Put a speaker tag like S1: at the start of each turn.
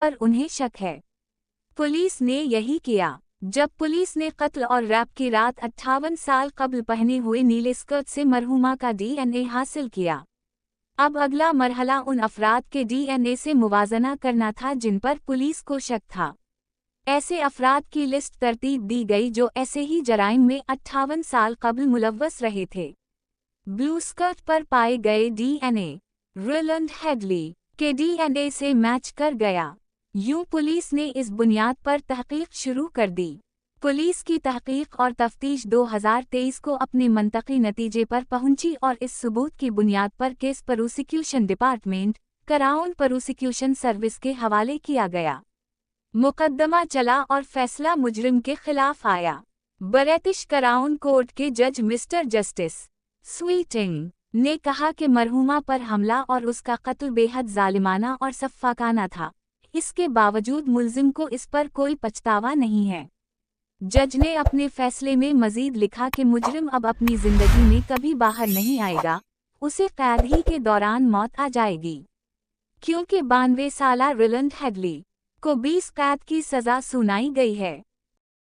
S1: पर उन्हें शक है। पुलिस ने यही किया। जब पुलिस ने कत्ल और रैप की रात 58 साल कबल पहने हुए नीले स्कर्ट से मरहुमा का डीएनए हासिल किया। अब अगला मरहला उन अफराद के डीएनए से मुवाजना करना था जिन पर पुलिस को शक था। ऐसे अफराद की लिस्ट तरतीब दी गई जो ऐसे ही जराइम में 58 साल कबल मुलव्वस रहे थे। ब्लू स्कर्ट पर पाए गए डीएनए रोलैंड हेडली के डीएनए से मैच कर गया। यूं पुलिस ने इस बुनियाद पर तहकीक शुरू कर दी। पुलिस की तहकीक और तफ्तीश 2023 को अपने मंतकी नतीजे पर पहुंची और इस सबूत की बुनियाद पर case prosecution department, crown prosecution service के हवाले किया गया। मुकदमा चला और फैसला मुजरिम के खिलाफ आया। ब्रिटिश क्राउन कोर्ट के जज मिस्टर जस्टिस स्वीटिंग ने कहा कि मरहुमा पर हमला और उसका कत्ल बेहद जालिमाना और सफ़ाकाना था। इसके बावजूद मुल्जिम को इस पर कोई पछतावा नहीं है। जज ने अपने फैसले में मजीद लिखा कि मुजरिम अब अपनी जिंदगी में कभी बाहर नहीं आएगा, उसे कैद ही के दौरान मौत आ जाएगी। क्योंकि 92 साला रोलैंड हेडली को 20 कैद की सज़ा सुनाई गई है।